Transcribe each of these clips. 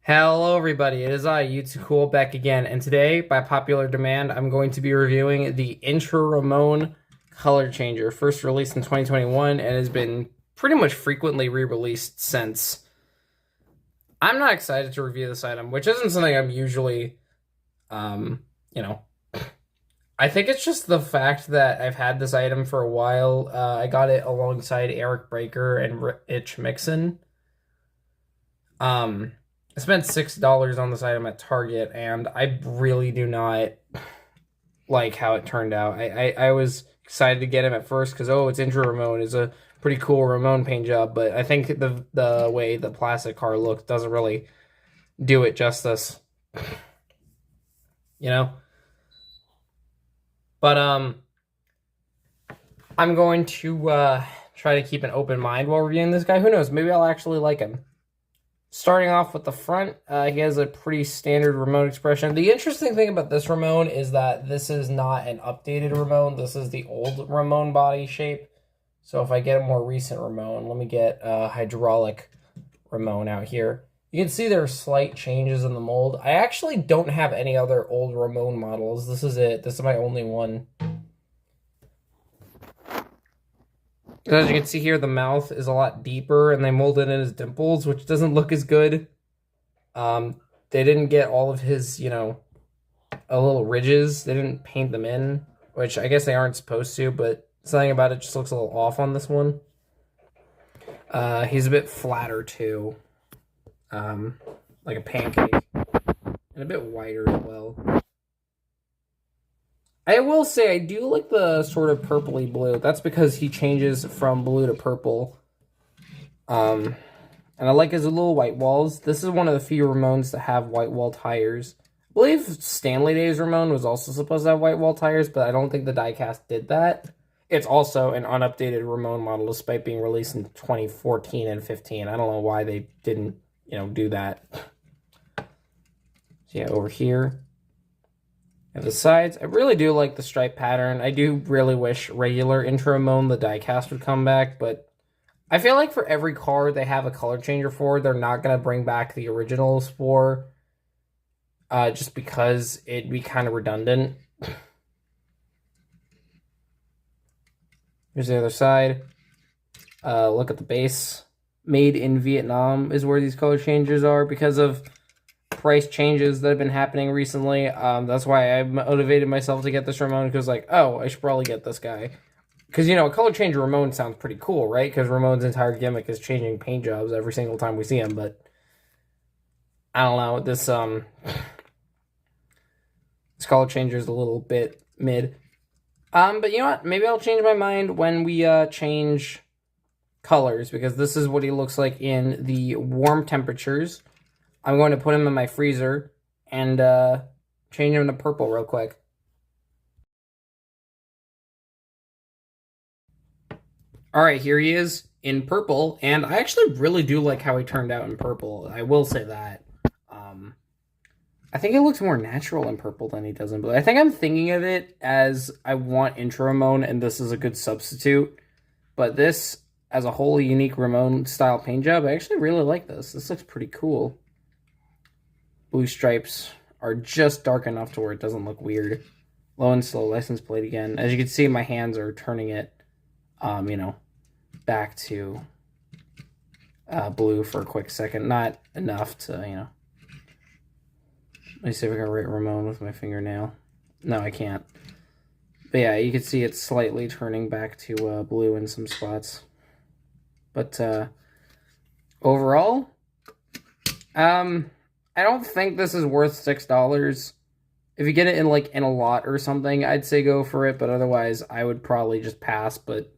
Hello everybody, it is I, You2Cool, back again, and today, by popular demand, I'm going to be reviewing the Intra Ramone color changer, first released in 2021, and has been pretty much frequently re-released since. I'm not excited to review this item, which isn't something I'm usually, you know, I think it's just the fact that I've had this item for a while. I got it alongside Eric Breaker and Itch Mixon. I spent $6 on this item at Target, and I really do not like how it turned out. I was excited to get him at first because, oh, it's Intra Ramone. It's a pretty cool Ramone paint job, but I think the way the plastic car looks doesn't really do it justice. You know? But, I'm going to try to keep an open mind while reviewing this guy. Who knows? Maybe I'll actually like him. Starting off with the front, he has a pretty standard Ramone expression. The interesting thing about this Ramone is that this is not an updated Ramone. This is the old Ramone body shape. So if I get a more recent Ramone, let me get a hydraulic Ramone out here. You can see there are slight changes in the mold. I actually don't have any other old Ramone models. This is it. This is my only one. As you can see here, the mouth is a lot deeper, and they molded in his dimples, which doesn't look as good. They didn't get all of his, a little ridges. They didn't paint them in, which I guess they aren't supposed to, but something about it just looks a little off on this one. He's a bit flatter, too. Like a pancake. And a bit wider as well. I will say I do like the sort of purpley blue. That's because he changes from blue to purple. And I like his little white walls. This is one of the few Ramones to have white wall tires. I believe Stanley Days Ramone was also supposed to have white wall tires, but I don't think the diecast did that. It's also an unupdated Ramone model despite being released in 2014 and 15. I don't know why they didn't, do that. So yeah, over here. And the sides, I really do like the stripe pattern. I do really wish regular Intra Ramone, the diecast, would come back, but I feel like for every car they have a color changer for, they're not going to bring back the originals for, just because it'd be kind of redundant. Here's the other side. Look at the base. Made in Vietnam is where these color changers are because of price changes that have been happening recently. That's why I motivated myself to get this Ramone, because like, oh, I should probably get this guy. Because, a color changer Ramone sounds pretty cool, right? Because Ramone's entire gimmick is changing paint jobs every single time we see him, but I don't know, this color changer is a little bit mid. But you know what? Maybe I'll change my mind when we change colors, because this is what he looks like in the warm temperatures. I'm going to put him in my freezer and change him to purple real quick. Alright, here he is in purple, and I actually really do like how he turned out in purple. I will say that. I think it looks more natural in purple than he does in blue. I think I'm thinking of it as I want Intra Ramone, and this is a good substitute. But this, as a wholly unique Ramone-style paint job, I actually really like this. This looks pretty cool. Blue stripes are just dark enough to where it doesn't look weird. Low and slow license plate again. As you can see, my hands are turning it, back to blue for a quick second. Not enough to, Let me see if I can write Ramone with my fingernail. No, I can't. But yeah, you can see it's slightly turning back to blue in some spots. But overall, I don't think this is worth $6. If you get it in a lot or something, I'd say go for it, but otherwise I would probably just pass. But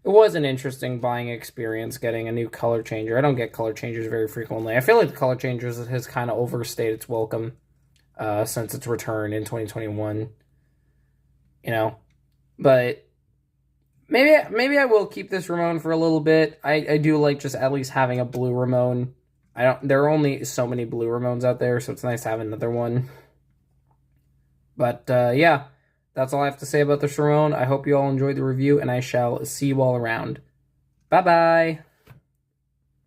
it was an interesting buying experience getting a new color changer. I don't get color changers very frequently. I feel like the color changers has kind of overstayed its welcome since its return in 2021. But maybe I will keep this Ramone for a little bit. I do like just at least having a blue Ramone. There are only so many blue Ramones out there, so it's nice to have another one. But, yeah, that's all I have to say about this Ramone. I hope you all enjoyed the review, and I shall see you all around. Bye-bye!